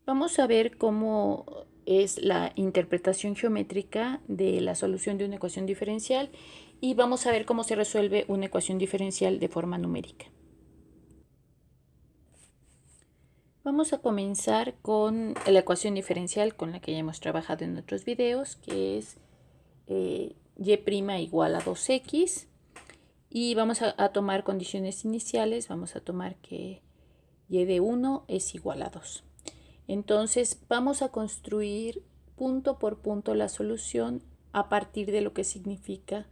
Vamos a ver cómo es la interpretación geométrica de la solución de una ecuación diferencial y vamos a ver cómo se resuelve una ecuación diferencial de forma numérica. Vamos a comenzar con la ecuación diferencial con la que ya hemos trabajado en otros videos, que es y' igual a 2x, y vamos a tomar condiciones iniciales. Vamos a tomar que y de 1 es igual a 2. Entonces vamos a construir punto por punto la solución a partir de lo que significa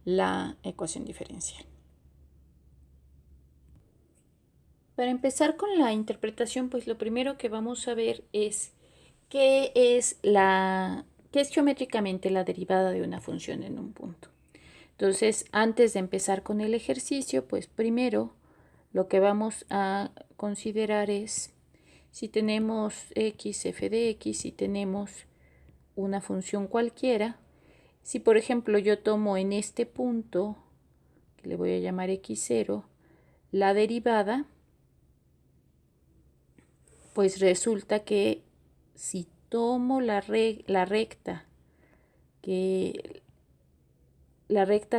la ecuación diferencial. Para empezar con la interpretación, pues lo primero que vamos a ver es qué es geométricamente la derivada de una función en un punto. Entonces, antes de empezar con el ejercicio, pues primero lo que vamos a considerar es si tenemos x, f de x, y tenemos una función cualquiera. Si por ejemplo yo tomo en este punto, que le voy a llamar x0, la derivada, pues resulta que si tomo la recta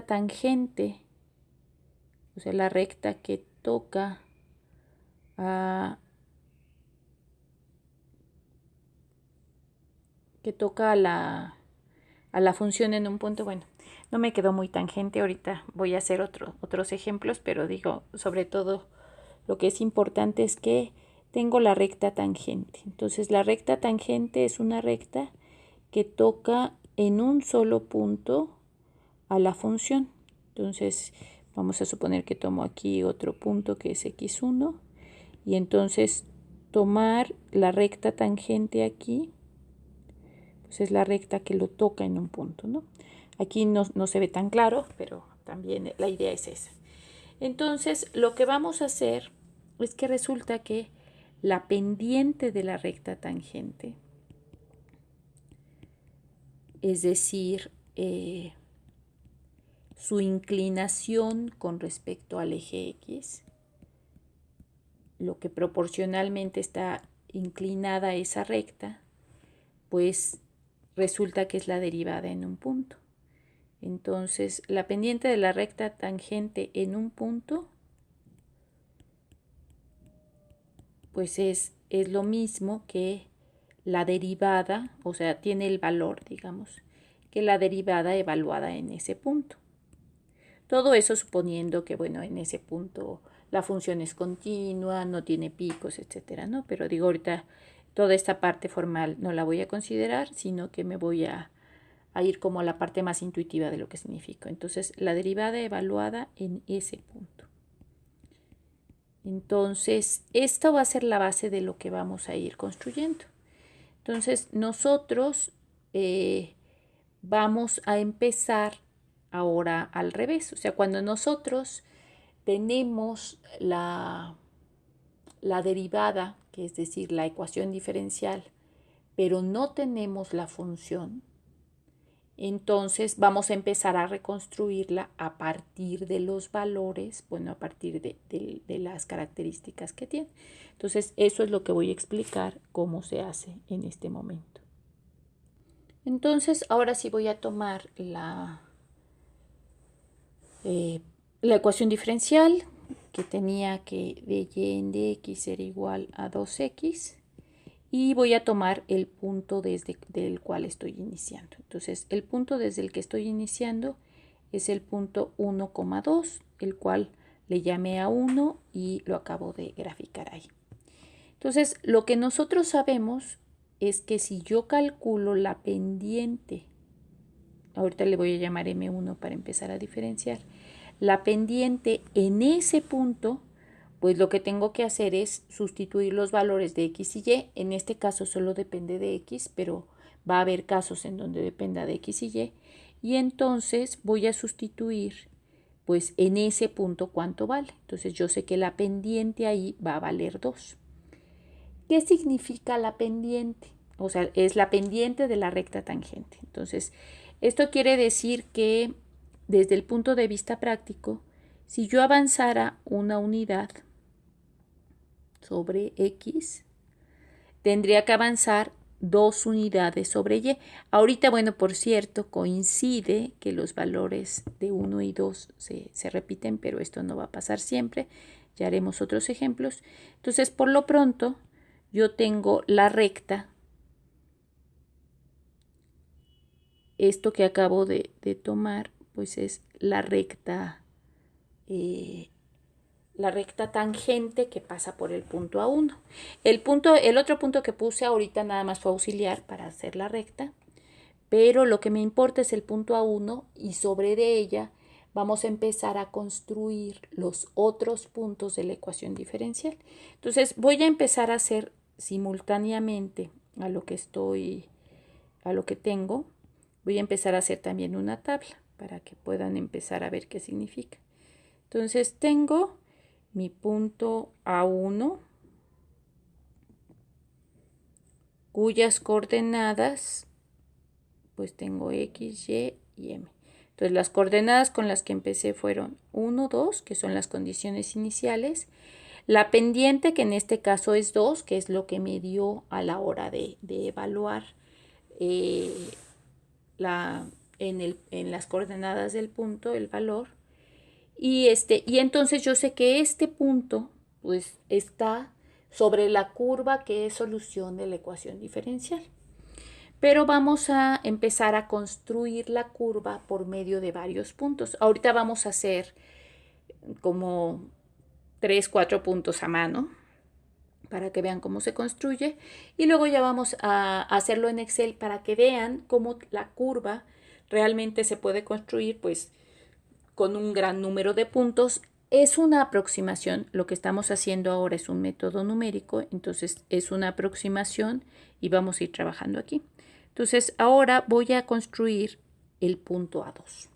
tangente, o sea, la recta que toca a la función en un punto. Bueno, no me quedó muy tangente, ahorita voy a hacer otros ejemplos, pero digo, sobre todo lo que es importante es que tengo la recta tangente. Entonces la recta tangente es una recta que toca en un solo punto a la función. Entonces vamos a suponer que tomo aquí otro punto que es x1, y entonces tomar la recta tangente aquí, pues es la recta que lo toca en un punto, ¿no? Aquí no se ve tan claro, pero también la idea es esa. Entonces, lo que vamos a hacer es que resulta que la pendiente de la recta tangente, es decir, su inclinación con respecto al eje X, lo que proporcionalmente está inclinada a esa recta, pues resulta que es la derivada en un punto. Entonces, la pendiente de la recta tangente en un punto, pues es lo mismo que la derivada, o sea, tiene el valor, digamos, que la derivada evaluada en ese punto. Todo eso suponiendo que, bueno, en ese punto la función es continua, no tiene picos, etcétera, ¿no? Pero digo, ahorita toda esta parte formal no la voy a considerar, sino que me voy a ir como a la parte más intuitiva de lo que significa. Entonces, la derivada evaluada en ese punto. Entonces, esto va a ser la base de lo que vamos a ir construyendo. Entonces, nosotros vamos a empezar ahora al revés. O sea, cuando nosotros tenemos la derivada, que es decir, la ecuación diferencial, pero no tenemos la función, entonces vamos a empezar a reconstruirla a partir de los valores, bueno, a partir de las características que tiene. Entonces, eso es lo que voy a explicar cómo se hace en este momento. Entonces, ahora sí voy a tomar la ecuación diferencial, que tenía que de y en de x era igual a 2x, y voy a tomar el punto desde el cual estoy iniciando. Entonces, el punto desde el que estoy iniciando es el punto 1,2, el cual le llamé a 1 y lo acabo de graficar ahí. Entonces, lo que nosotros sabemos es que si yo calculo la pendiente, ahorita le voy a llamar M1 para empezar a diferenciar, la pendiente en ese punto, pues lo que tengo que hacer es sustituir los valores de x y y. En este caso solo depende de x, pero va a haber casos en donde dependa de x y y. Y entonces voy a sustituir, pues en ese punto cuánto vale. Entonces yo sé que la pendiente ahí va a valer 2. ¿Qué significa la pendiente? O sea, es la pendiente de la recta tangente. Entonces, esto quiere decir que desde el punto de vista práctico, si yo avanzara una unidad sobre X, tendría que avanzar 2 unidades sobre y. Ahorita, bueno, por cierto, coincide que los valores de 1 y 2 se repiten, pero esto no va a pasar siempre. Ya haremos otros ejemplos. Entonces, por lo pronto, yo tengo la recta. Esto que acabo de tomar, pues es la recta tangente que pasa por el punto A1. El otro punto que puse ahorita nada más fue auxiliar para hacer la recta, pero lo que me importa es el punto A1 y sobre de ella vamos a empezar a construir los otros puntos de la ecuación diferencial. Entonces voy a empezar a hacer simultáneamente a lo que tengo. Voy a empezar a hacer también una tabla para que puedan empezar a ver qué significa. Entonces tengo mi punto A1, cuyas coordenadas, pues tengo X, Y y M. Entonces las coordenadas con las que empecé fueron 1, 2, que son las condiciones iniciales. La pendiente, que en este caso es 2, que es lo que me dio a la hora de evaluar en las coordenadas del punto el valor. Y entonces yo sé que este punto pues está sobre la curva que es solución de la ecuación diferencial. Pero vamos a empezar a construir la curva por medio de varios puntos. Ahorita vamos a hacer como 3, 4 puntos a mano para que vean cómo se construye. Y luego ya vamos a hacerlo en Excel para que vean cómo la curva realmente se puede construir pues con un gran número de puntos. Es una aproximación, lo que estamos haciendo ahora es un método numérico, entonces es una aproximación y vamos a ir trabajando aquí. Entonces ahora voy a construir el punto A2.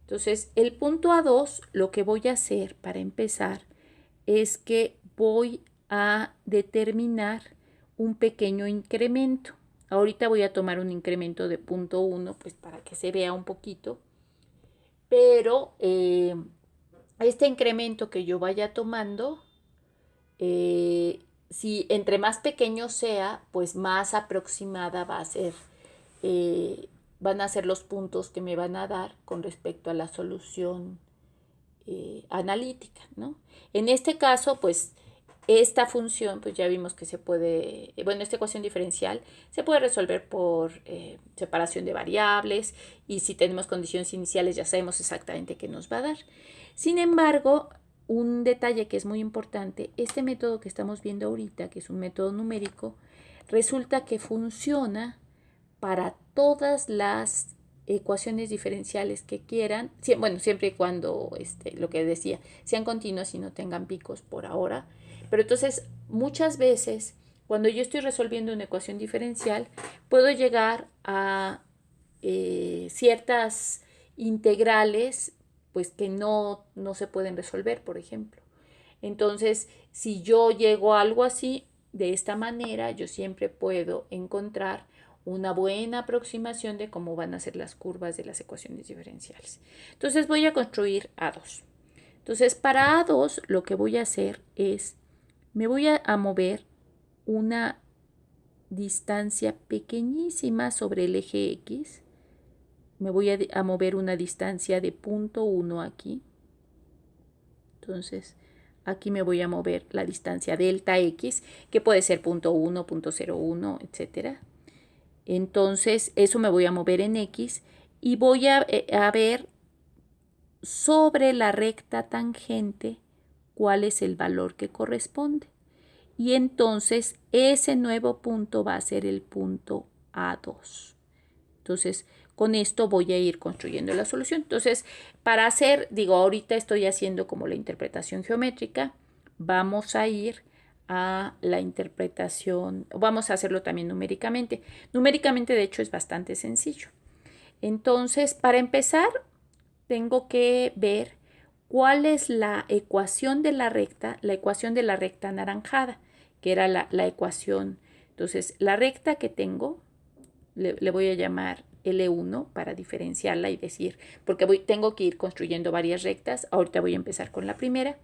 Entonces el punto A2, lo que voy a hacer para empezar es que voy a determinar un pequeño incremento. Ahorita voy a tomar un incremento de 0.1 pues para que se vea un poquito. Pero este incremento que yo vaya tomando, si entre más pequeño sea, pues más aproximada va a ser, van a ser los puntos que me van a dar con respecto a la solución analítica, ¿no? En este caso, pues esta función, pues ya vimos que se puede, bueno, esta ecuación diferencial se puede resolver por separación de variables y si tenemos condiciones iniciales ya sabemos exactamente qué nos va a dar. Sin embargo, un detalle que es muy importante, este método que estamos viendo ahorita, que es un método numérico, resulta que funciona para todas las ecuaciones diferenciales que quieran, bueno, siempre y cuando, lo que decía, sean continuas y no tengan picos por ahora. Pero entonces, muchas veces, cuando yo estoy resolviendo una ecuación diferencial, puedo llegar a ciertas integrales, pues que no se pueden resolver, por ejemplo. Entonces, si yo llego a algo así, de esta manera, yo siempre puedo encontrar una buena aproximación de cómo van a ser las curvas de las ecuaciones diferenciales. Entonces, voy a construir A2. Entonces, para A2, lo que voy a hacer es, me voy a mover una distancia pequeñísima sobre el eje X. Me voy a mover una distancia de 0.1 aquí. Entonces, aquí me voy a mover la distancia delta X, que puede ser 0.1, 0.01, etcétera. Entonces, eso me voy a mover en X y voy a ver sobre la recta tangente cuál es el valor que corresponde. Y entonces ese nuevo punto va a ser el punto A2. Entonces, con esto voy a ir construyendo la solución. Entonces, para hacer, ahorita estoy haciendo como la interpretación geométrica. Vamos a ir a la interpretación, vamos a hacerlo también numéricamente. Numéricamente, de hecho, es bastante sencillo. Entonces, para empezar, tengo que ver cuál es la ecuación de la recta anaranjada, que era la ecuación. Entonces, la recta que tengo, le voy a llamar L1 para diferenciarla y decir, porque tengo que ir construyendo varias rectas. Ahorita voy a empezar con la primera.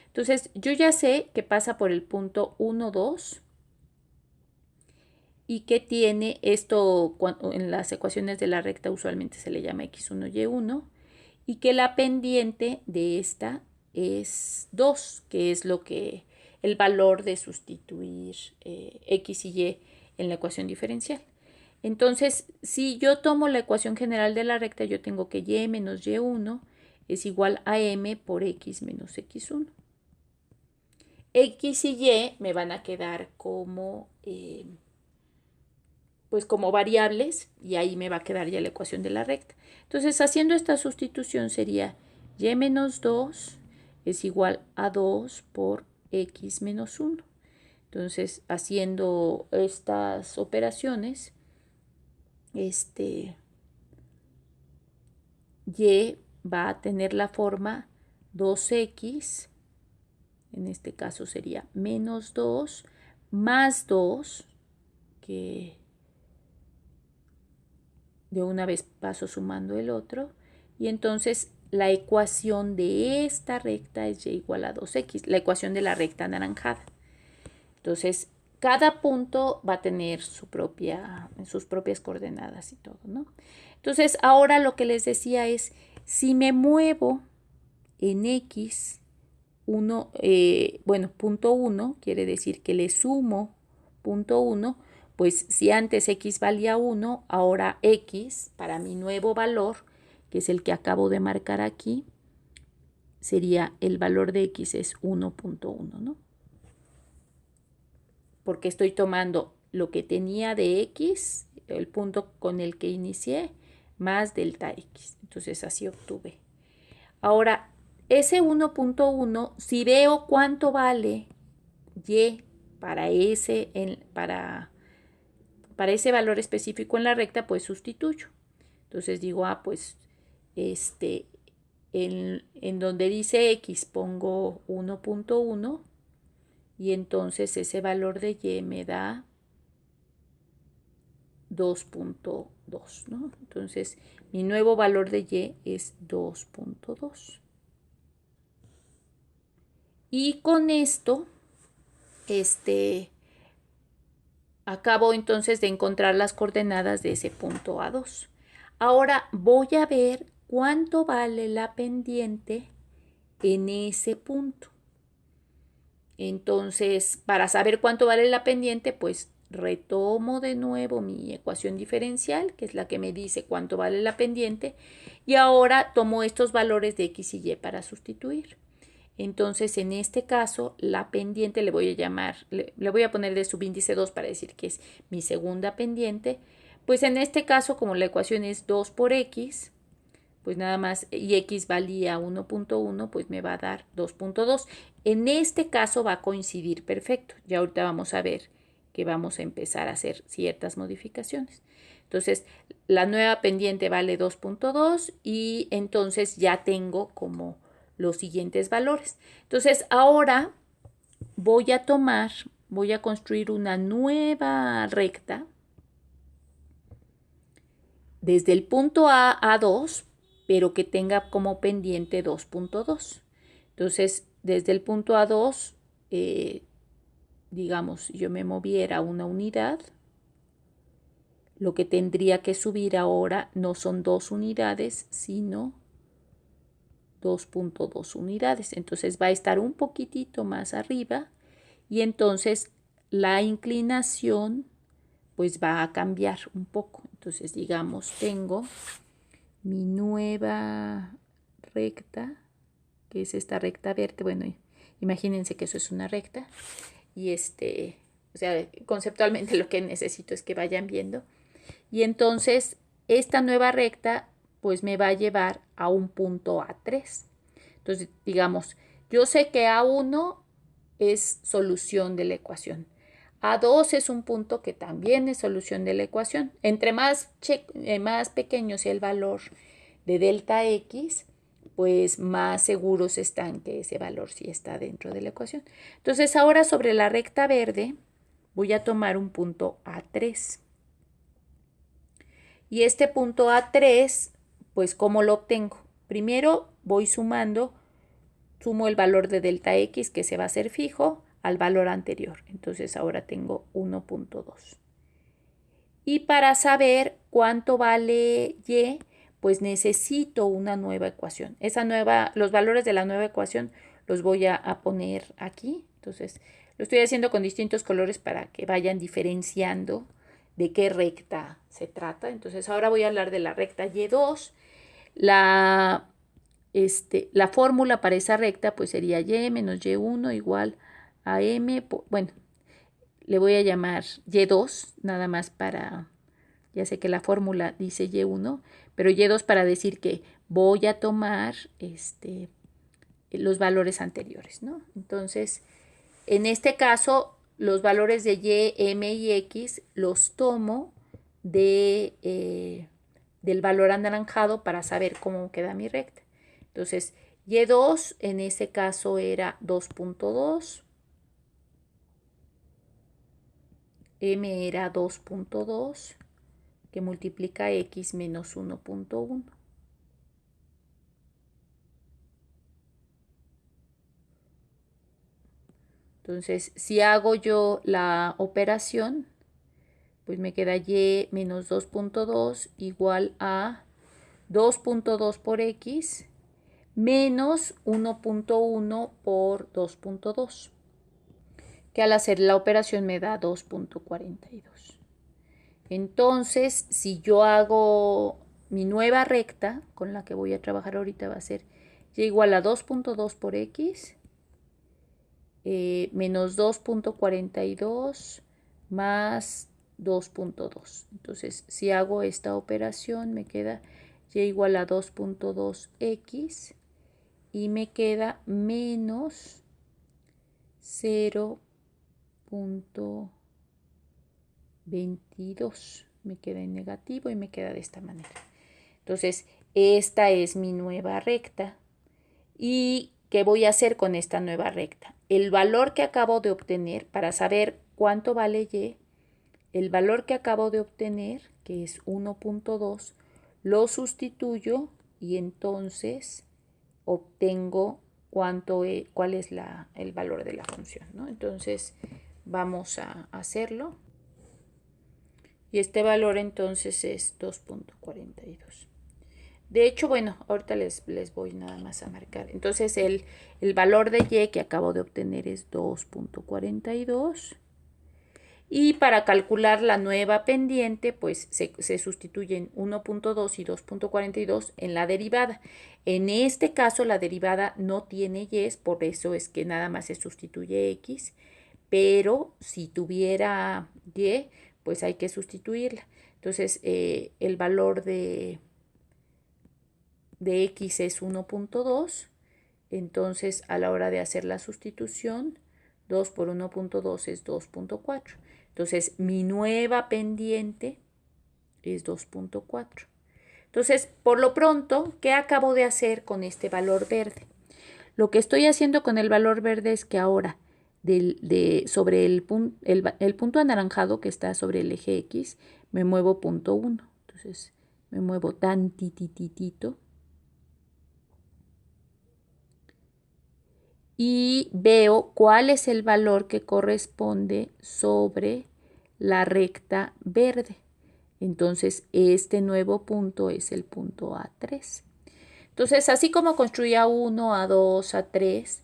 Entonces, yo ya sé que pasa por el punto 1, 2 y que tiene esto, en las ecuaciones de la recta usualmente se le llama x1, y1, y que la pendiente de esta es 2, que es el valor de sustituir x y y en la ecuación diferencial. Entonces, si yo tomo la ecuación general de la recta, yo tengo que y menos y1 es igual a m por x menos x1. X y y me van a quedar como, pues como variables, y ahí me va a quedar ya la ecuación de la recta. Entonces, haciendo esta sustitución sería y menos 2 es igual a 2 por x menos 1. Entonces, haciendo estas operaciones, y va a tener la forma 2x, en este caso sería menos 2, más 2, que de una vez paso sumando el otro, y entonces la ecuación de esta recta es y igual a 2x, la ecuación de la recta anaranjada. Entonces, cada punto va a tener sus propias coordenadas y todo, ¿no? Entonces, ahora lo que les decía es, si me muevo en x, punto 1, quiere decir que le sumo punto 1, pues si antes x valía 1, ahora x, para mi nuevo valor, que es el que acabo de marcar aquí, sería el valor de x es 1.1, ¿no? Porque estoy tomando lo que tenía de x, el punto con el que inicié, más delta x. Entonces así obtuve. Ahora, ese 1.1, si veo cuánto vale y para ese valor específico en la recta, pues sustituyo. Entonces digo, pues en donde dice x pongo 1.1 y entonces ese valor de y me da 2.2, ¿no? Entonces mi nuevo valor de y es 2.2. Y con esto, acabo entonces de encontrar las coordenadas de ese punto A2. Ahora voy a ver cuánto vale la pendiente en ese punto. Entonces, para saber cuánto vale la pendiente, pues retomo de nuevo mi ecuación diferencial, que es la que me dice cuánto vale la pendiente, y ahora tomo estos valores de x y y para sustituir. Entonces, en este caso, la pendiente le voy a poner de subíndice 2 para decir que es mi segunda pendiente. Pues en este caso, como la ecuación es 2 por x, pues nada más, y x valía 1.1, pues me va a dar 2.2. En este caso va a coincidir perfecto. Ya ahorita vamos a ver que vamos a empezar a hacer ciertas modificaciones. Entonces, la nueva pendiente vale 2.2 y entonces ya tengo como los siguientes valores. Entonces, ahora voy a construir una nueva recta desde el punto a 2, pero que tenga como pendiente 2.2. Entonces, desde el punto A2, digamos, yo me moviera una unidad, lo que tendría que subir ahora no son 2 unidades, sino 2.2 unidades. Entonces va a estar un poquitito más arriba y entonces la inclinación pues va a cambiar un poco. Entonces, digamos, tengo mi nueva recta, que es esta recta verde. Bueno, imagínense que eso es una recta. Y o sea, conceptualmente lo que necesito es que vayan viendo. Y entonces, esta nueva recta, pues me va a llevar a un punto A3. Entonces, digamos, yo sé que A1 es solución de la ecuación. A2 es un punto que también es solución de la ecuación. Entre más pequeño sea el valor de delta x, pues más seguros están que ese valor sí está dentro de la ecuación. Entonces, ahora sobre la recta verde voy a tomar un punto A3. Y este punto A3, pues ¿cómo lo obtengo? Primero voy sumo el valor de delta x, que se va a hacer fijo, al valor anterior. Entonces ahora tengo 1.2. Y para saber cuánto vale y, pues necesito una nueva ecuación. Los valores de la nueva ecuación los voy a poner aquí. Entonces, lo estoy haciendo con distintos colores para que vayan diferenciando de qué recta se trata. Entonces, ahora voy a hablar de la recta Y2. La fórmula para esa recta pues sería y menos y1 igual a m, bueno, le voy a llamar y2, nada más para, ya sé que la fórmula dice y1, pero y2 para decir que voy a tomar los valores anteriores, ¿no? Entonces, en este caso, los valores de y, m y x los tomo del valor anaranjado para saber cómo queda mi recta. Entonces, y2 en este caso era 2.2, m era 2.2, que multiplica x menos 1.1. Entonces, si hago yo la operación, pues me queda y menos 2.2 igual a 2.2 por x menos 1.1 por 2.2, que al hacer la operación me da 2.42. Entonces, si yo hago mi nueva recta, con la que voy a trabajar ahorita, va a ser y igual a 2.2 por x menos 2.42 más 2.2. Entonces, si hago esta operación, me queda y igual a 2.2x y me queda menos 0.22. Me queda en negativo y me queda de esta manera. Entonces, esta es mi nueva recta. ¿Y qué voy a hacer con esta nueva recta? El valor que acabo de obtener, para saber cuánto vale y, el valor que acabo de obtener, que es 1.2, lo sustituyo y entonces obtengo cuál es el valor de la función, ¿no? Entonces vamos a hacerlo. Y este valor entonces es 2.42. De hecho, bueno, ahorita les voy nada más a marcar. Entonces el valor de y que acabo de obtener es 2.42. Y para calcular la nueva pendiente, pues se sustituyen 1.2 y 2.42 en la derivada. En este caso, la derivada no tiene y, por eso es que nada más se sustituye x, pero si tuviera y, pues hay que sustituirla. Entonces, el valor de x es 1.2, entonces a la hora de hacer la sustitución, 2 por 1.2 es 2.4. Entonces, mi nueva pendiente es 2.4. Entonces, por lo pronto, ¿qué acabo de hacer con este valor verde? Lo que estoy haciendo con el valor verde es que ahora, sobre el punto anaranjado que está sobre el eje X, me muevo 0.1. Entonces, me muevo tantititito. Y veo cuál es el valor que corresponde sobre la recta verde. Entonces, este nuevo punto es el punto A3. Entonces, así como construí A1, A2, A3,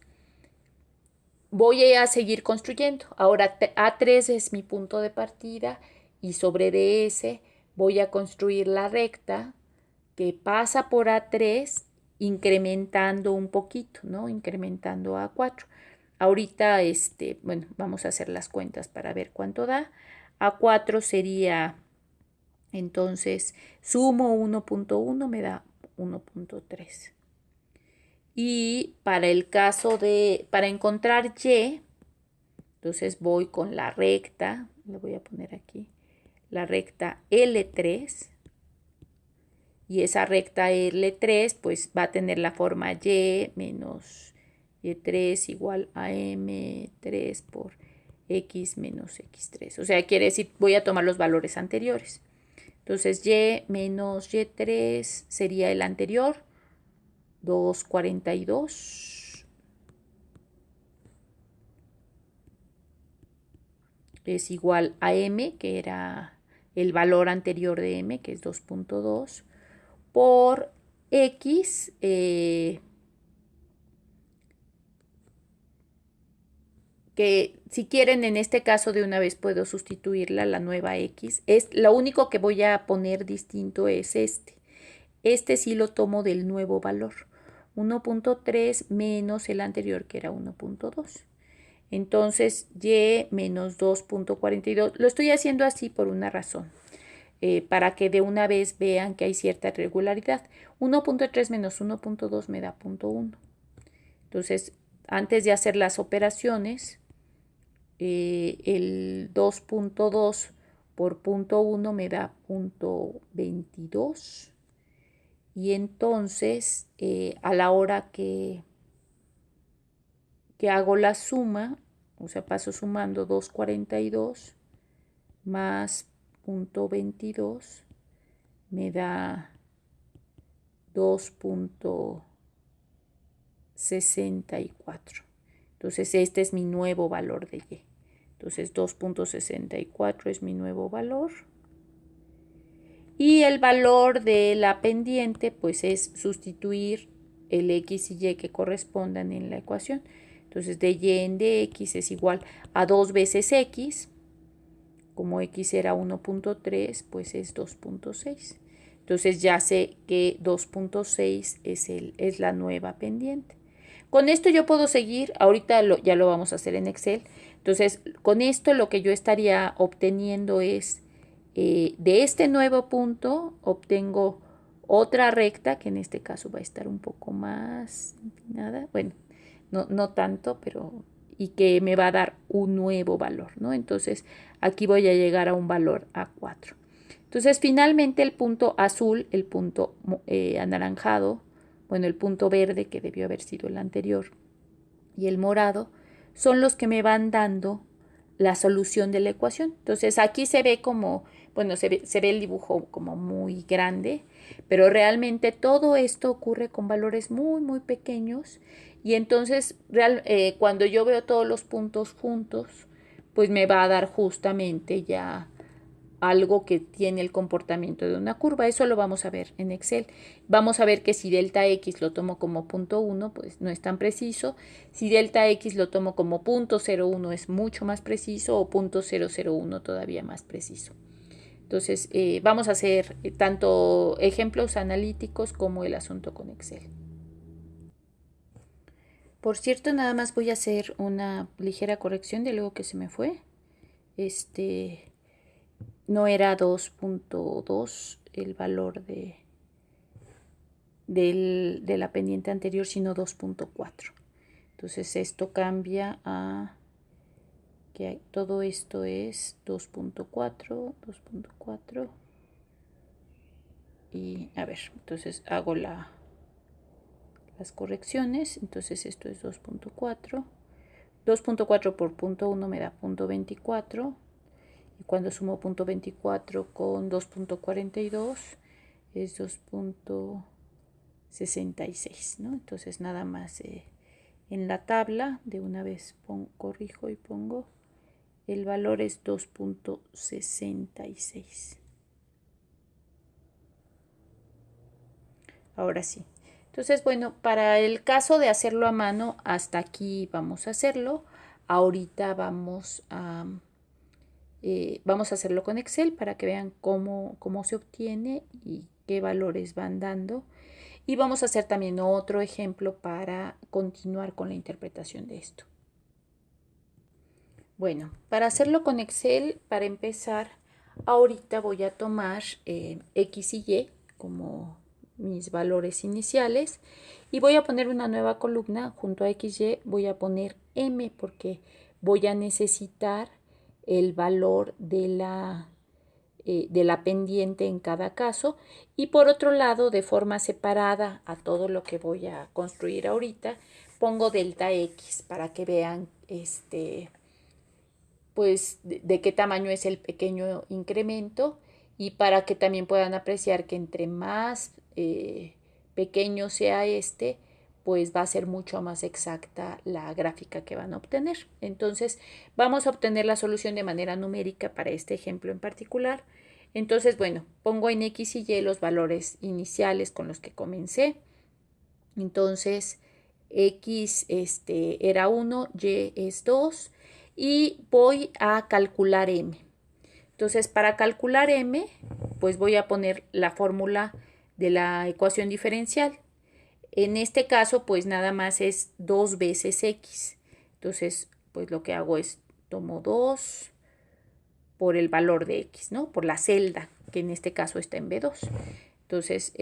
voy a seguir construyendo. Ahora, A3 es mi punto de partida y sobre DS voy a construir la recta que pasa por A3 incrementando un poquito, ¿no? Incrementando a 4. Ahorita, bueno, vamos a hacer las cuentas para ver cuánto da. A4 sería, entonces, sumo 1.1, me da 1.3. Y para el caso para encontrar y, entonces voy con la recta, le voy a poner aquí, la recta L3. Y esa recta L3 pues va a tener la forma y menos y3 igual a m3 por x menos x3. O sea, quiere decir, voy a tomar los valores anteriores. Entonces, y menos y3 sería el anterior, 2.42. Es igual a m, que era el valor anterior de m, que es 2.2, por x, que si quieren en este caso de una vez puedo sustituirla, la nueva x. Lo único que voy a poner distinto es este. Este sí lo tomo del nuevo valor. 1.3 menos el anterior que era 1.2. Entonces y menos 2.42. Lo estoy haciendo así por una razón. Para que de una vez vean que hay cierta irregularidad. 1.3 menos 1.2 me da 0.1. Entonces, antes de hacer las operaciones, el 2.2 por 0.1 me da 0.22. Y entonces, a la hora que hago la suma, o sea, paso sumando 2.42 más 0.22, me da 2.64. Entonces, este es mi nuevo valor de y. Entonces, 2.64 es mi nuevo valor. Y el valor de la pendiente, pues es sustituir el x y y que correspondan en la ecuación. Entonces, de y en dx es igual a 2 veces x. Como x era 1.3, pues es 2.6. Entonces, ya sé que 2.6 es la nueva pendiente. Con esto yo puedo seguir, ahorita ya lo vamos a hacer en Excel. Entonces, con esto lo que yo estaría obteniendo es, de este nuevo punto, obtengo otra recta, que en este caso va a estar un poco más empinada. Bueno, no tanto, pero y que me va a dar un nuevo valor, ¿no? Entonces, aquí voy a llegar a un valor A4. Entonces, finalmente el punto azul, el punto anaranjado, bueno, el punto verde, que debió haber sido el anterior, y el morado, son los que me van dando la solución de la ecuación. Entonces, aquí se ve como, bueno, se ve el dibujo como muy grande, pero realmente todo esto ocurre con valores muy, muy pequeños. Y entonces, cuando yo veo todos los puntos juntos, pues me va a dar justamente ya algo que tiene el comportamiento de una curva. Eso lo vamos a ver en Excel. Vamos a ver que si delta x lo tomo como 0.1, pues no es tan preciso. Si delta x lo tomo como 0.01 es mucho más preciso, o 0.001 todavía más preciso. Entonces, vamos a hacer tanto ejemplos analíticos como el asunto con Excel. Por cierto, nada más voy a hacer una ligera corrección de algo que se me fue. No era 2.2 el valor de la pendiente anterior, sino 2.4. Entonces esto cambia a que todo esto es 2.4 y a ver, entonces hago las correcciones. Entonces esto es 2.4 por 0.1 me da 0.24, y cuando sumo 0.24 con 2.42 es 2.66, ¿no? Entonces nada más en la tabla de una vez corrijo y pongo el valor es 2.66. Ahora sí. Entonces, bueno, para el caso de hacerlo a mano, hasta aquí vamos a hacerlo. Ahorita vamos a hacerlo con Excel para que vean cómo se obtiene y qué valores van dando. Y vamos a hacer también otro ejemplo para continuar con la interpretación de esto. Bueno, para hacerlo con Excel, para empezar, ahorita voy a tomar X y Y como mis valores iniciales y voy a poner una nueva columna junto a XY, voy a poner M porque voy a necesitar el valor de la pendiente en cada caso, y por otro lado, de forma separada a todo lo que voy a construir ahorita, pongo delta X para que vean pues de qué tamaño es el pequeño incremento, y para que también puedan apreciar que entre más pequeño sea pues va a ser mucho más exacta la gráfica que van a obtener. Entonces vamos a obtener la solución de manera numérica para este ejemplo en particular. Entonces, bueno, pongo en X y Y los valores iniciales con los que comencé. Entonces, X era 1, Y es 2 y voy a calcular M. Entonces, para calcular M, pues voy a poner la fórmula de la ecuación diferencial. En este caso, pues nada más es 2 veces X. Entonces, pues lo que hago es tomo 2 por el valor de X, ¿no? Por la celda, que en este caso está en B2. Entonces,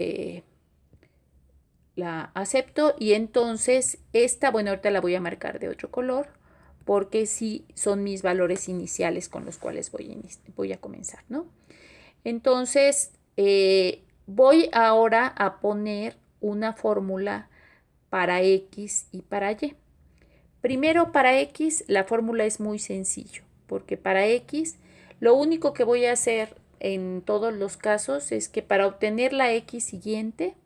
la acepto y entonces esta, bueno, ahorita la voy a marcar de otro color porque sí son mis valores iniciales con los cuales voy a comenzar, ¿no? Entonces, voy ahora a poner una fórmula para X y para Y. Primero, para X, la fórmula es muy sencillo, porque para X, lo único que voy a hacer en todos los casos es que para obtener la X siguiente,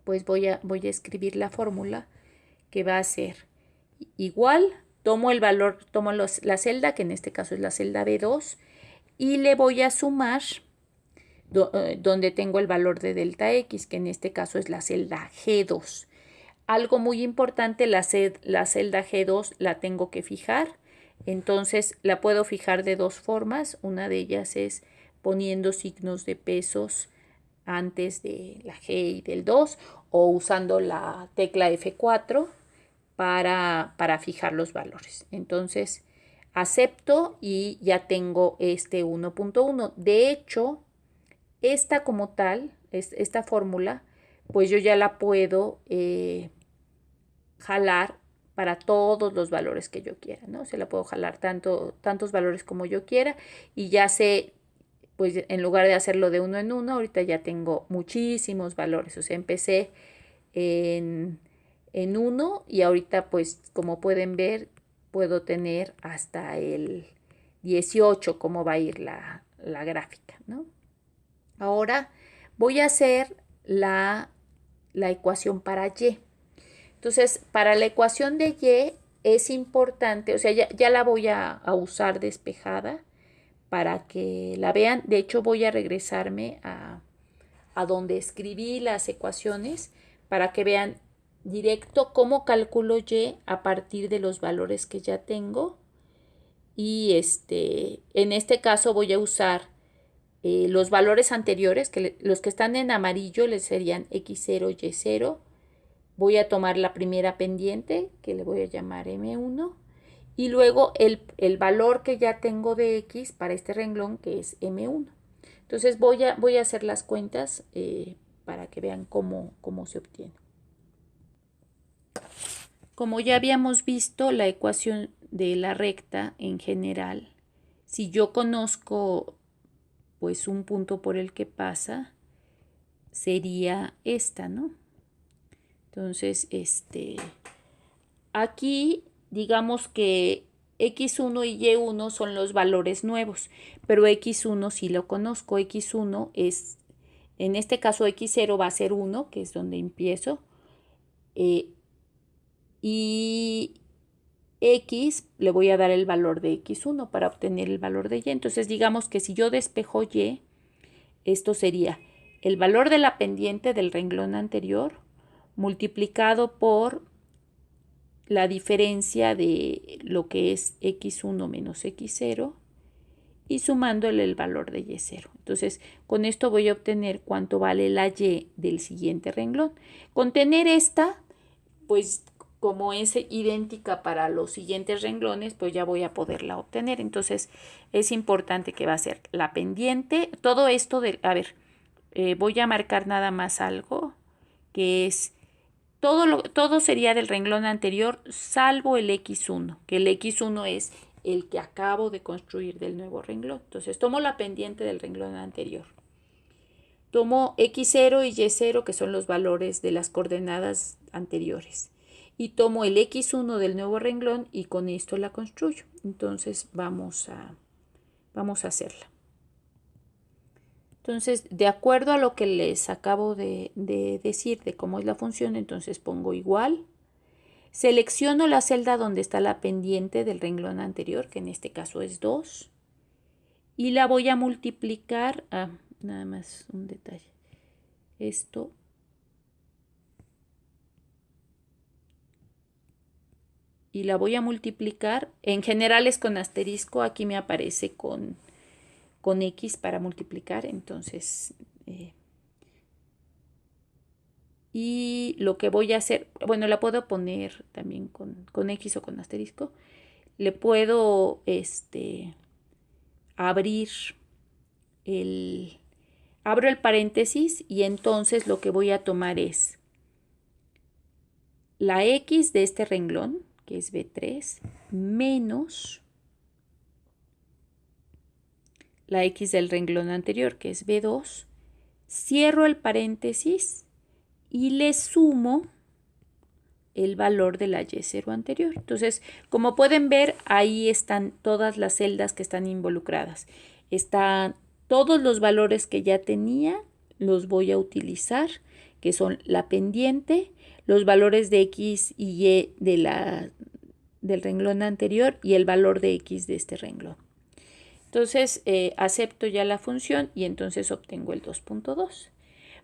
pues voy a escribir la fórmula que va a ser igual, tomo el valor, tomo la celda, que en este caso es la celda B2, y le voy a sumar donde tengo el valor de delta X, que en este caso es la celda G2. Algo muy importante, la celda G2 la tengo que fijar, entonces la puedo fijar de dos formas. Una de ellas es poniendo signos de pesos antes de la G y del 2 o usando la tecla F4 para fijar los valores. Entonces acepto y ya tengo este 1.1. De hecho, esta como tal, esta fórmula, pues yo ya la puedo jalar para todos los valores que yo quiera, ¿no? Se la puedo jalar tantos valores como yo quiera y ya sé, pues en lugar de hacerlo de uno en uno, ahorita ya tengo muchísimos valores. O sea, empecé en 1 y ahorita, pues como pueden ver, puedo tener hasta el 18 cómo va a ir la gráfica, ¿no? Ahora voy a hacer la ecuación para Y. Entonces, para la ecuación de Y es importante, o sea, ya la voy a usar despejada para que la vean. De hecho, voy a regresarme a donde escribí las ecuaciones para que vean directo cómo calculo Y a partir de los valores que ya tengo. Y en este caso voy a usar los valores anteriores, que los que están en amarillo les serían X0, Y0. Voy a tomar la primera pendiente, que le voy a llamar M1, y luego el valor que ya tengo de X para este renglón, que es M1. Entonces voy a hacer las cuentas para que vean cómo se obtiene. Como ya habíamos visto, la ecuación de la recta en general, si yo conozco pues un punto por el que pasa, sería esta, ¿no? Entonces, aquí digamos que X1 y Y1 son los valores nuevos, pero X1 sí lo conozco. X1 es, en este caso X0 va a ser 1, que es donde empiezo, y X le voy a dar el valor de X1 para obtener el valor de Y. Entonces digamos que si yo despejo Y, esto sería el valor de la pendiente del renglón anterior multiplicado por la diferencia de lo que es X1 menos X0 y sumándole el valor de Y0. Entonces, con esto voy a obtener cuánto vale la Y del siguiente renglón. Con tener esta, pues como es idéntica para los siguientes renglones, pues ya voy a poderla obtener. Entonces, es importante que va a ser la pendiente. Todo esto a ver, voy a marcar nada más algo, que es todo sería del renglón anterior, salvo el X1, que el X1 es el que acabo de construir del nuevo renglón. Entonces, tomo la pendiente del renglón anterior. Tomo X0 y Y0, que son los valores de las coordenadas anteriores. Y tomo el X1 del nuevo renglón y con esto la construyo. Entonces, vamos a hacerla. Entonces, de acuerdo a lo que les acabo de decir de cómo es la función, entonces pongo igual. Selecciono la celda donde está la pendiente del renglón anterior, que en este caso es 2. y la voy a multiplicar. Nada más un detalle. Esto. Y la voy a multiplicar. En general es con asterisco. Aquí me aparece con X para multiplicar. Entonces, y lo que voy a hacer, bueno, la puedo poner también con X o con asterisco. Le puedo abrir abro el paréntesis y entonces lo que voy a tomar es la X de este renglón, que es B3, menos la X del renglón anterior, que es B2, cierro el paréntesis y le sumo el valor de la Y0 anterior. Entonces, como pueden ver, ahí están todas las celdas que están involucradas. Están todos los valores que ya tenía, los voy a utilizar, que son la pendiente, los valores de X y Y del renglón anterior y el valor de X de este renglón. Entonces, acepto ya la función y entonces obtengo el 2.2.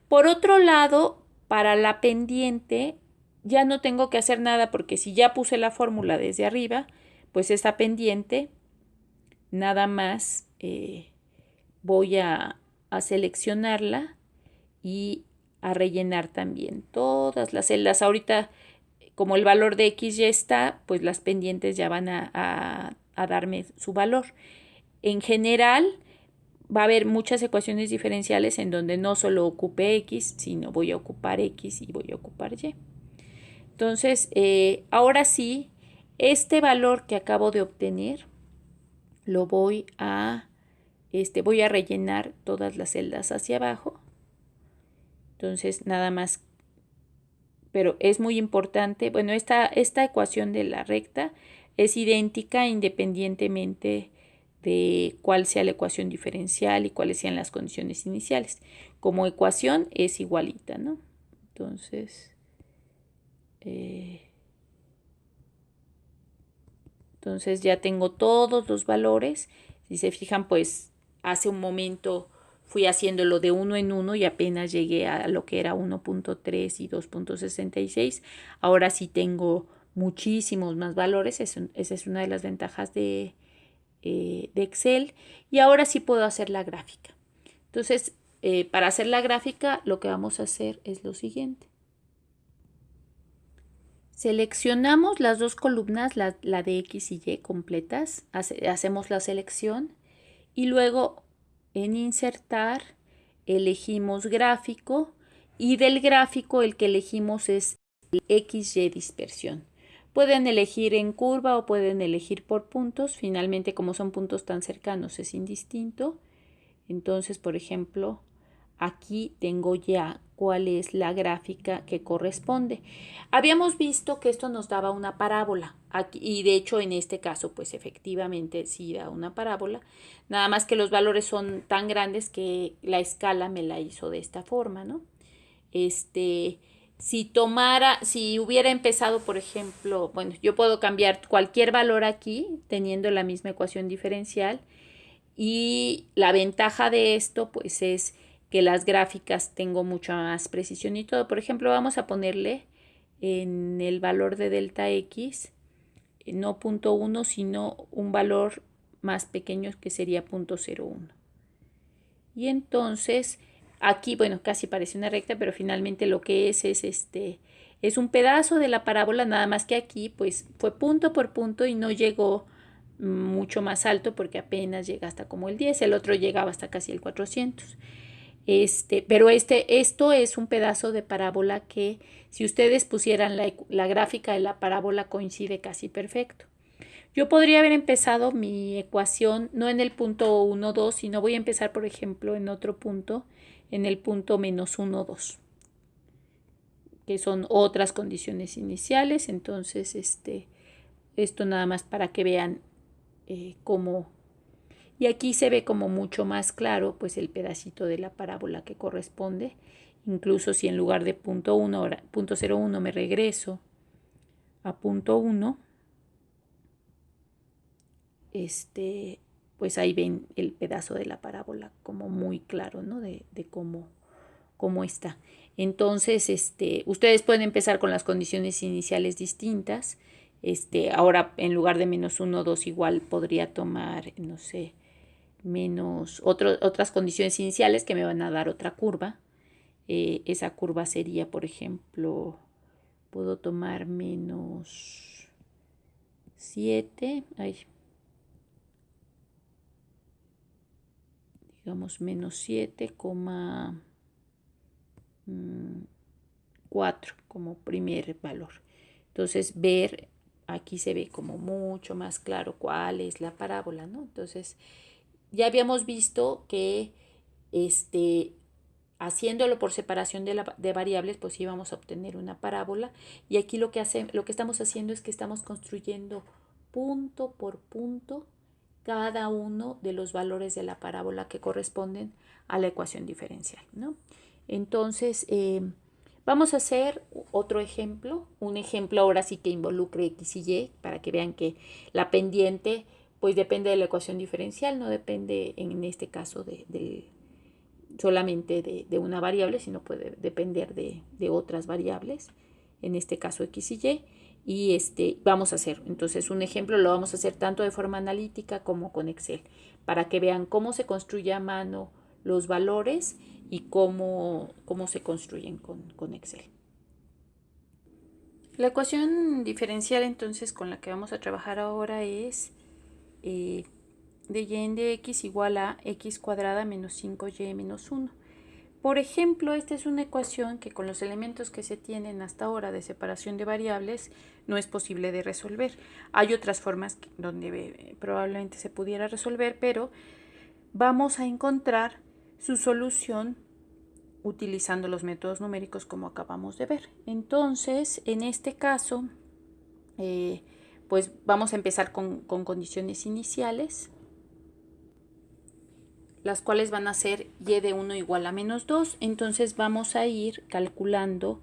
Por otro lado, para la pendiente, ya no tengo que hacer nada porque si ya puse la fórmula desde arriba, pues esta pendiente, nada más voy a seleccionarla y a rellenar también todas las celdas. Ahorita, como el valor de X ya está, pues las pendientes ya van a darme su valor. En general, va a haber muchas ecuaciones diferenciales en donde no solo ocupe X, sino voy a ocupar X y voy a ocupar Y. Entonces, ahora sí, este valor que acabo de obtener, lo voy a rellenar todas las celdas hacia abajo. Entonces, nada más, pero es muy importante, bueno, esta ecuación de la recta es idéntica independientemente de cuál sea la ecuación diferencial y cuáles sean las condiciones iniciales. Como ecuación es igualita, ¿no? Entonces, ya tengo todos los valores. Si se fijan, pues hace un momento fui haciéndolo de uno en uno y apenas llegué a lo que era 1.3 y 2.66. Ahora sí tengo muchísimos más valores. Esa es una de las ventajas de Excel. Y ahora sí puedo hacer la gráfica. Entonces, para hacer la gráfica, lo que vamos a hacer es lo siguiente. Seleccionamos las dos columnas, la de X y Y completas, hacemos la selección y luego en insertar elegimos gráfico y del gráfico el que elegimos es el XY dispersión. Pueden elegir en curva o pueden elegir por puntos, finalmente como son puntos tan cercanos es indistinto. Entonces, por ejemplo, aquí tengo ya cuál es la gráfica que corresponde. Habíamos visto que esto nos daba una parábola aquí, y de hecho en este caso pues efectivamente sí da una parábola, nada más que los valores son tan grandes que la escala me la hizo de esta forma, ¿no? Si hubiera empezado, por ejemplo, bueno, yo puedo cambiar cualquier valor aquí teniendo la misma ecuación diferencial y la ventaja de esto pues es que las gráficas tengo mucha más precisión y todo. Por ejemplo, vamos a ponerle en el valor de delta X, no 0.1, sino un valor más pequeño que sería 0.01. Y entonces, aquí, bueno, casi parece una recta, pero finalmente lo que es un pedazo de la parábola, nada más que aquí, pues fue punto por punto y no llegó mucho más alto porque apenas llega hasta como el 10, el otro llegaba hasta casi el 400. Pero esto es un pedazo de parábola que si ustedes pusieran la gráfica de la parábola coincide casi perfecto. Yo podría haber empezado mi ecuación no en el punto 1, 2, sino voy a empezar, por ejemplo, en otro punto, en el punto menos 1, 2, que son otras condiciones iniciales. Entonces, esto nada más para que vean cómo. Y aquí se ve como mucho más claro pues el pedacito de la parábola que corresponde. Incluso si en lugar de punto 1, punto 0,1 me regreso a punto 1, pues ahí ven el pedazo de la parábola como muy claro, ¿no? De cómo está. Entonces, ustedes pueden empezar con las condiciones iniciales distintas. Ahora en lugar de -1, 2 igual podría tomar, no sé, otras condiciones iniciales que me van a dar otra curva. Esa curva sería, por ejemplo, puedo tomar -7, digamos -7,4 como primer valor. Entonces, ver, aquí se ve como mucho más claro cuál es la parábola, ¿no? Entonces, ya habíamos visto que haciéndolo por separación de variables, pues íbamos a obtener una parábola. Y aquí lo que estamos haciendo es que estamos construyendo punto por punto cada uno de los valores de la parábola que corresponden a la ecuación diferencial, ¿no? Entonces, vamos a hacer otro ejemplo, un ejemplo ahora sí que involucre X y Y, para que vean que la pendiente pues depende de la ecuación diferencial, no depende en este caso solamente de una variable, sino puede depender de otras variables, en este caso X y Y. Y vamos a hacer, entonces un ejemplo lo vamos a hacer tanto de forma analítica como con Excel, para que vean cómo se construye a mano los valores y cómo se construyen con Excel. La ecuación diferencial entonces con la que vamos a trabajar ahora es de y en de x igual a x cuadrada menos 5y menos 1. Por ejemplo, esta es una ecuación que con los elementos que se tienen hasta ahora de separación de variables no es posible de resolver. Hay otras formas donde probablemente se pudiera resolver, pero vamos a encontrar su solución utilizando los métodos numéricos como acabamos de ver. Entonces, en este caso, pues vamos a empezar con condiciones iniciales, las cuales van a ser y de 1 igual a -2. Entonces vamos a ir calculando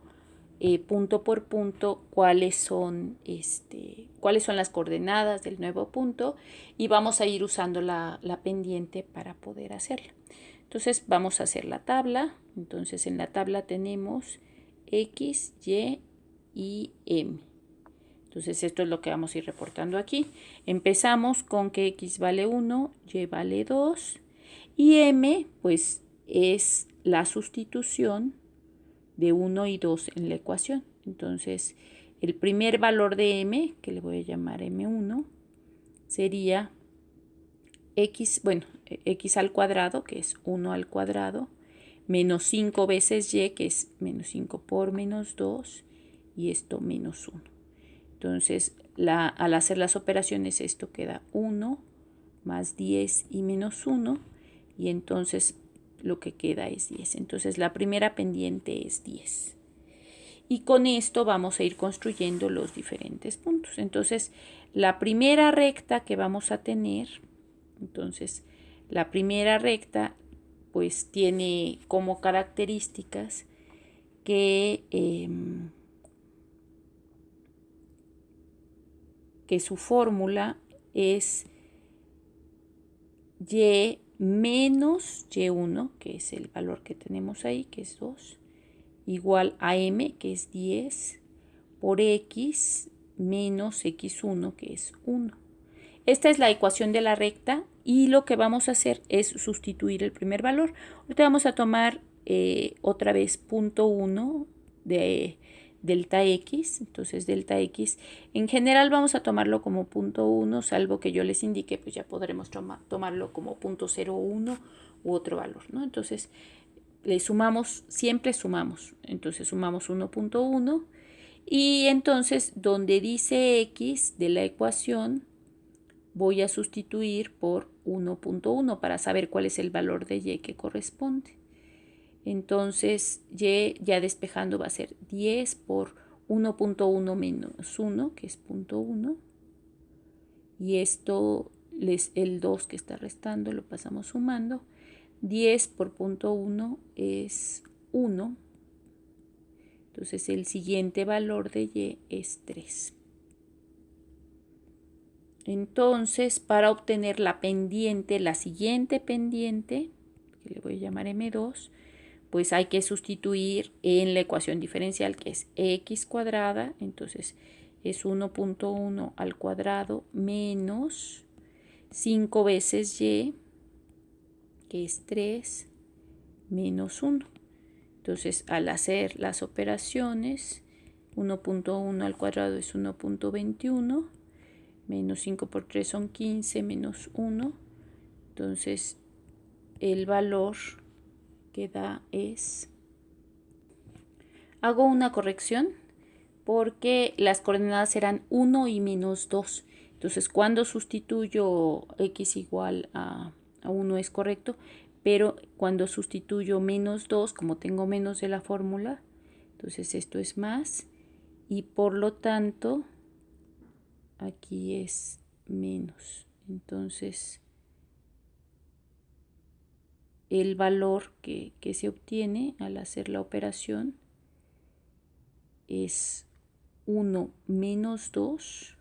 punto por punto cuáles son las coordenadas del nuevo punto, y vamos a ir usando la pendiente para poder hacerlo. Entonces vamos a hacer la tabla. Entonces en la tabla tenemos X, Y y M. Entonces esto es lo que vamos a ir reportando aquí. Empezamos con que X vale 1, Y vale 2 y M pues es la sustitución de 1 y 2 en la ecuación. Entonces el primer valor de M, que le voy a llamar M1, sería X, bueno, X al cuadrado, que es 1 al cuadrado, menos 5 veces Y, que es menos 5 por menos 2, y esto menos 1. Entonces, al hacer las operaciones, esto queda 1 más 10 y menos 1, y entonces lo que queda es 10. Entonces, la primera pendiente es 10. Y con esto vamos a ir construyendo los diferentes puntos. Entonces, la primera recta que vamos a tener, entonces, la primera recta pues tiene como características que su fórmula es y menos y1, que es el valor que tenemos ahí, que es 2, igual a m, que es 10, por x menos x1, que es 1. Esta es la ecuación de la recta, y lo que vamos a hacer es sustituir el primer valor. Ahorita vamos a tomar otra vez punto 1 de delta x. Entonces delta x en general vamos a tomarlo como punto 1, salvo que yo les indique, pues ya podremos tomarlo como punto 0,1 u otro valor, ¿no? Entonces le sumamos, siempre sumamos. Entonces sumamos 1.1, y entonces donde dice x de la ecuación voy a sustituir por 1.1 para saber cuál es el valor de y que corresponde. Entonces y ya despejando va a ser 10 por 1.1 menos 1, que es 0.1, y esto el 2 que está restando lo pasamos sumando. 10 por 0.1 es 1. Entonces el siguiente valor de y es 3. Entonces, para obtener la pendiente, la siguiente pendiente, que le voy a llamar M2, pues hay que sustituir en la ecuación diferencial, que es x cuadrada. Entonces, es 1.1 al cuadrado menos 5 veces y, que es 3, menos 1. Entonces, al hacer las operaciones, 1.1 al cuadrado es 1.21, menos 5 por 3 son 15, menos 1. Entonces, el valor que da es... Hago una corrección porque las coordenadas eran 1 y menos 2. Entonces, cuando sustituyo x igual a 1 es correcto, pero cuando sustituyo menos 2, como tengo menos de la fórmula, entonces esto es más y por lo tanto aquí es menos. Entonces, el valor que se obtiene al hacer la operación es 1 menos 2,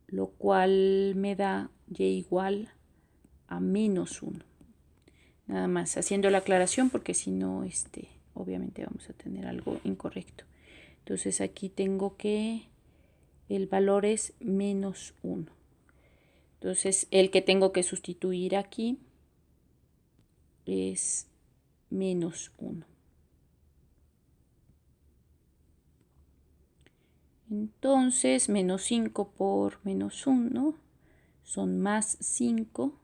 lo cual me da y igual a menos 1. Nada más haciendo la aclaración porque si no, obviamente vamos a tener algo incorrecto. Entonces aquí tengo que el valor es menos 1. Entonces el que tengo que sustituir aquí es menos 1. Entonces, menos 5 por menos 1 son más 5.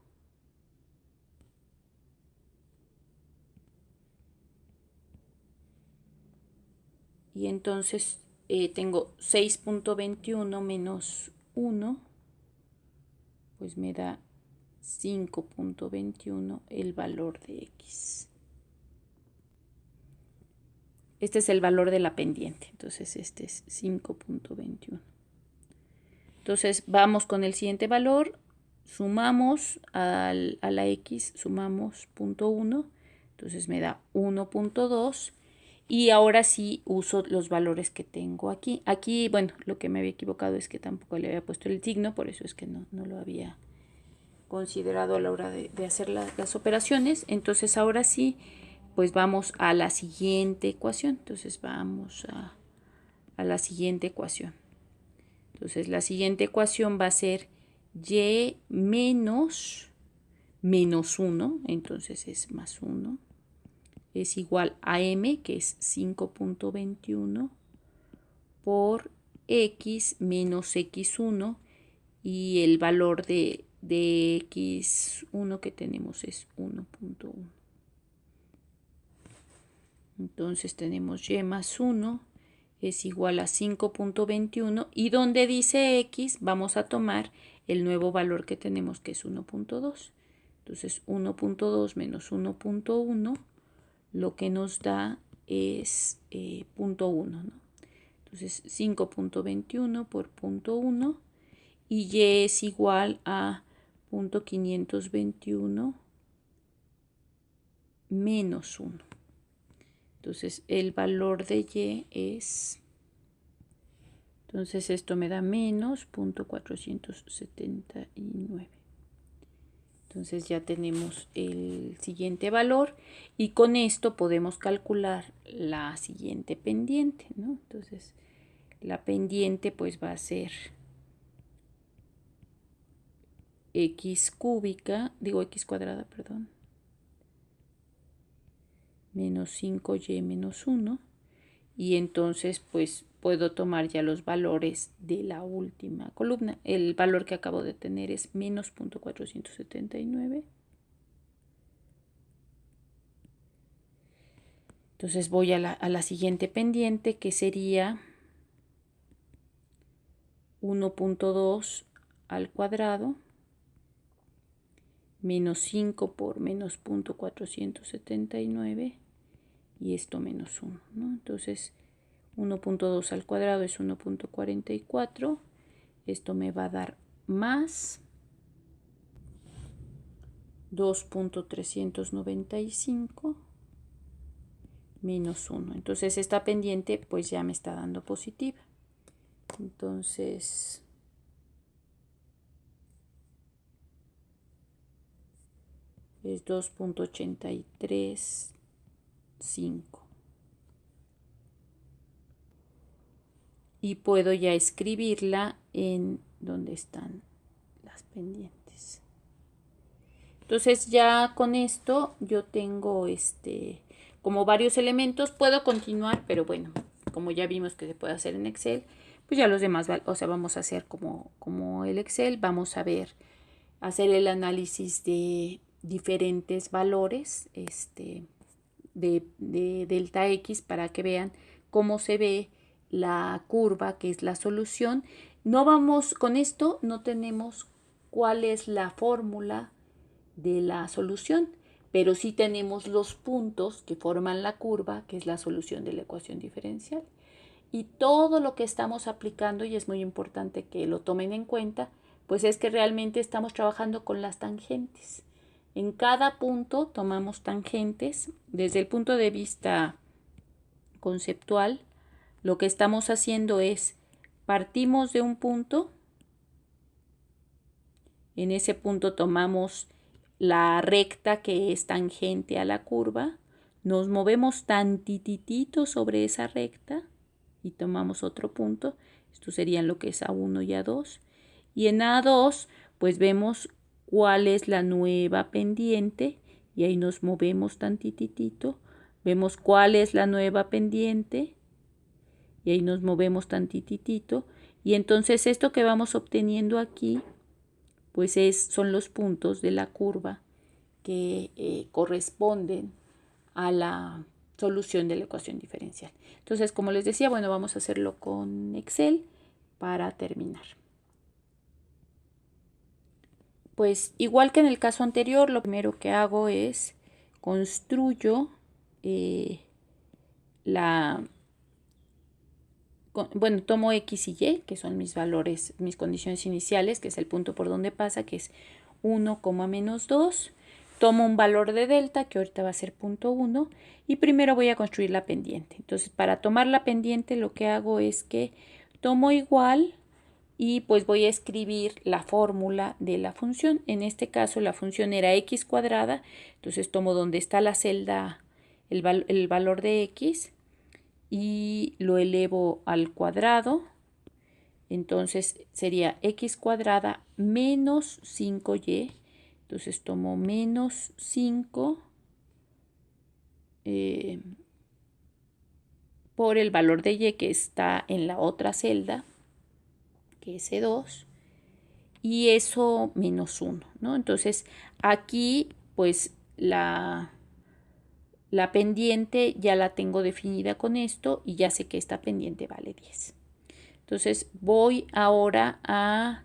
Y entonces tengo 6.21 menos 1, pues me da 5.21 el valor de x. Este es el valor de la pendiente, entonces este es 5.21. Entonces vamos con el siguiente valor, sumamos a la x, sumamos 0.1, entonces me da 1.2 y ahora sí uso los valores que tengo aquí. Aquí, bueno, lo que me había equivocado es que tampoco le había puesto el signo, por eso es que no lo había considerado a la hora de hacer las operaciones. Entonces ahora sí, pues vamos a la siguiente ecuación. Entonces vamos a la siguiente ecuación. Entonces la siguiente ecuación va a ser y menos 1, entonces es más 1, es igual a m, que es 5.21, por x menos x1, y el valor de x1 que tenemos es 1.1. Entonces tenemos y más 1 es igual a 5.21 y donde dice x vamos a tomar el nuevo valor que tenemos, que es 1.2. Entonces 1.2 menos 1.1 lo que nos da es 0.1, ¿no? Entonces 5.21 por 0.1 y y es igual a 0.521 menos 1. Entonces el valor de y es, entonces esto me da menos 0.479. Entonces ya tenemos el siguiente valor y con esto podemos calcular la siguiente pendiente, ¿no? Entonces la pendiente pues va a ser x cúbica, digo x cuadrada, perdón, menos 5y menos 1, y entonces pues puedo tomar ya los valores de la última columna. El valor que acabo de tener es menos 0.479. Entonces voy a la siguiente pendiente, que sería 1.2 al cuadrado menos 5 por menos 0.479 y esto menos 1, ¿no? Entonces 1.2 al cuadrado es 1.44. Esto me va a dar más 2.395 menos 1. Entonces esta pendiente pues ya me está dando positiva. Entonces es 2.835. Y puedo ya escribirla en donde están las pendientes. Entonces ya con esto yo tengo como varios elementos. Puedo continuar, pero bueno, como ya vimos que se puede hacer en Excel, pues ya los demás, o sea, vamos a hacer como el Excel. Vamos a ver, hacer el análisis de diferentes valores de delta X para que vean cómo se ve la curva, que es la solución. No vamos, con esto no tenemos cuál es la fórmula de la solución, pero sí tenemos los puntos que forman la curva, que es la solución de la ecuación diferencial. Y todo lo que estamos aplicando, y es muy importante que lo tomen en cuenta, pues es que realmente estamos trabajando con las tangentes. En cada punto tomamos tangentes. Desde el punto de vista conceptual, lo que estamos haciendo es, partimos de un punto, en ese punto tomamos la recta que es tangente a la curva, nos movemos tantitito sobre esa recta y tomamos otro punto. Esto serían lo que es A1 y A2. Y en A2 pues vemos cuál es la nueva pendiente y ahí nos movemos tantitito. Vemos cuál es la nueva pendiente y ahí nos movemos tantitito. Y entonces esto que vamos obteniendo aquí pues son los puntos de la curva que corresponden a la solución de la ecuación diferencial. Entonces, como les decía, bueno, vamos a hacerlo con Excel para terminar. Pues igual que en el caso anterior, lo primero que hago es construyo tomo X y Y, que son mis valores, mis condiciones iniciales, que es el punto por donde pasa, que es 1, menos 2. Tomo un valor de delta, que ahorita va a ser 0.1, y primero voy a construir la pendiente. Entonces, para tomar la pendiente, lo que hago es que tomo igual y pues voy a escribir la fórmula de la función. En este caso, la función era x cuadrada, entonces tomo donde está la celda, el valor de x, y lo elevo al cuadrado. Entonces sería x cuadrada menos 5y. Entonces tomo menos 5 por el valor de y que está en la otra celda, que es E2, y eso menos 1, ¿no? Entonces aquí pues la pendiente ya la tengo definida con esto y ya sé que esta pendiente vale 10. Entonces voy ahora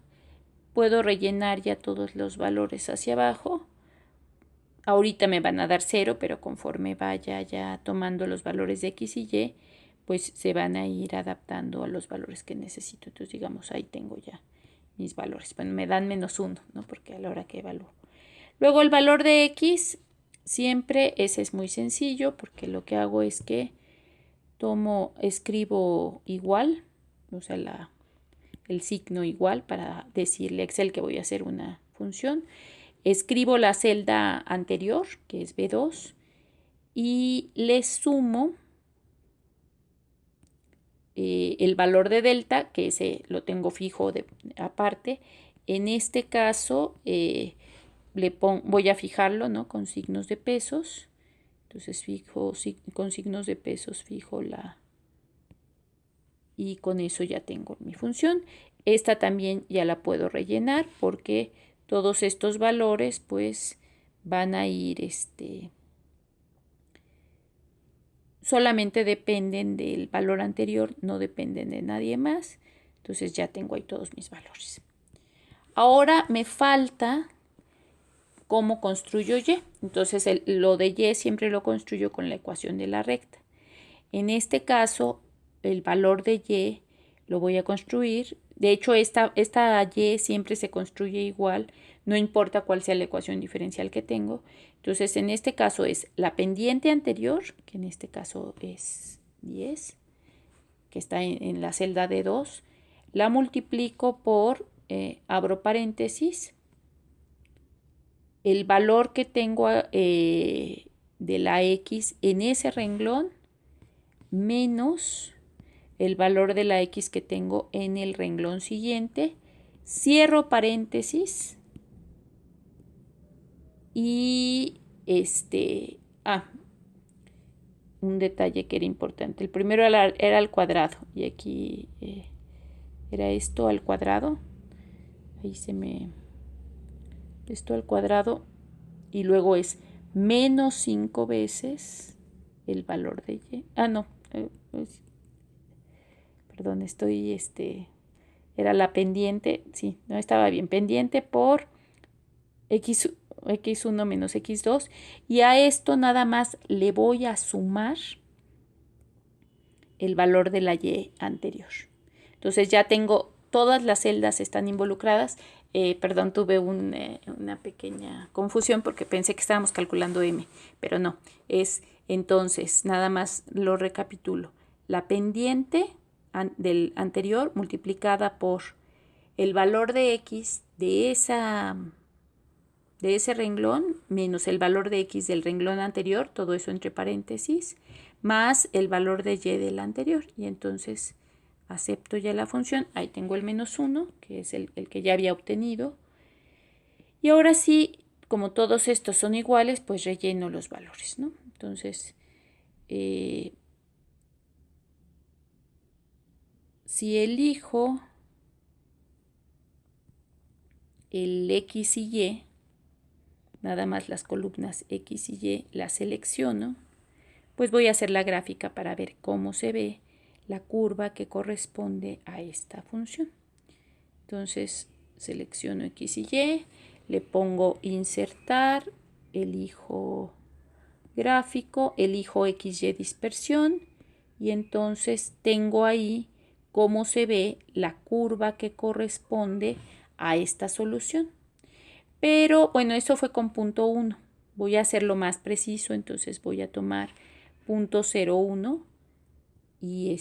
puedo rellenar ya todos los valores hacia abajo. Ahorita me van a dar 0, pero conforme vaya ya tomando los valores de X y Y, pues se van a ir adaptando a los valores que necesito. Entonces, digamos, ahí tengo ya mis valores. Bueno, me dan menos 1, ¿no? Porque a la hora que evalúo. Luego el valor de X, siempre ese es muy sencillo, porque lo que hago es que escribo igual, o sea, el signo igual para decirle a Excel que voy a hacer una función. Escribo la celda anterior, que es B2, y le sumo el valor de delta, que ese lo tengo fijo aparte. En este caso voy a fijarlo, ¿no? Con signos de pesos. Entonces con signos de pesos fijo y con eso ya tengo mi función. Esta también ya la puedo rellenar porque todos estos valores pues van a ir solamente dependen del valor anterior, no dependen de nadie más. Entonces ya tengo ahí todos mis valores. Ahora me falta cómo construyo Y. Entonces lo de Y siempre lo construyo con la ecuación de la recta. En este caso, el valor de Y lo voy a construir. De hecho, esta Y siempre se construye igual, no importa cuál sea la ecuación diferencial que tengo. Entonces, en este caso es la pendiente anterior, que en este caso es 10, que está en la celda de 2. La multiplico por, abro paréntesis, el valor que tengo de la x en ese renglón menos el valor de la x que tengo en el renglón siguiente. Cierro paréntesis y un detalle que era importante. El primero era al cuadrado y aquí era esto al cuadrado. Ahí esto al cuadrado y luego es menos 5 veces el valor de y. No. Perdón, era la pendiente. Sí, no estaba bien. Pendiente por x1 menos x2 y a esto nada más le voy a sumar el valor de la y anterior. Entonces ya tengo todas las celdas están involucradas. Perdón, tuve una pequeña confusión porque pensé que estábamos calculando m, pero no. Es entonces, nada más lo recapitulo. La pendiente del anterior multiplicada por el valor de x de ese renglón menos el valor de x del renglón anterior, todo eso entre paréntesis, más el valor de y del anterior. Y entonces acepto ya la función. Ahí tengo el menos 1, que es el que ya había obtenido. Y ahora sí, como todos estos son iguales, pues relleno los valores, ¿no? Entonces, si elijo el x y y, nada más las columnas x y y las selecciono, pues voy a hacer la gráfica para ver cómo se ve la curva que corresponde a esta función. Entonces selecciono x y y, le pongo insertar, elijo gráfico, elijo XY dispersión y entonces tengo ahí cómo se ve la curva que corresponde a esta solución. Pero bueno, eso fue con punto 1. Voy a hacerlo más preciso, entonces voy a tomar punto 0,1 y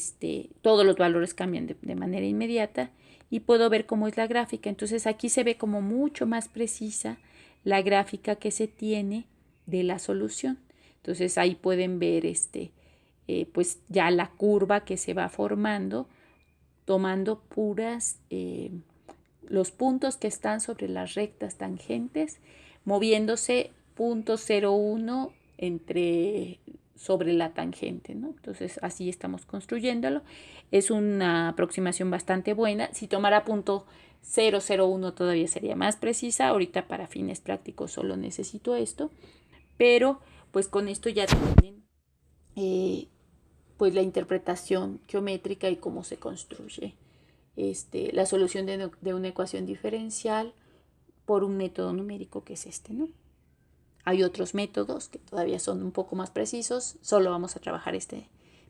todos los valores cambian de manera inmediata y puedo ver cómo es la gráfica. Entonces aquí se ve como mucho más precisa la gráfica que se tiene de la solución. Entonces ahí pueden ver pues ya la curva que se va formando tomando puras los puntos que están sobre las rectas tangentes, moviéndose 0,01 sobre la tangente, ¿no? Entonces así estamos construyéndolo. Es una aproximación bastante buena. Si tomara 0,001 todavía sería más precisa. Ahorita para fines prácticos solo necesito esto, pero pues con esto ya tienen pues la interpretación geométrica y cómo se construye la solución de una ecuación diferencial por un método numérico que es ¿no? Hay otros métodos que todavía son un poco más precisos, solo vamos a trabajar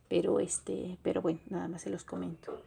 pero bueno, nada más se los comento.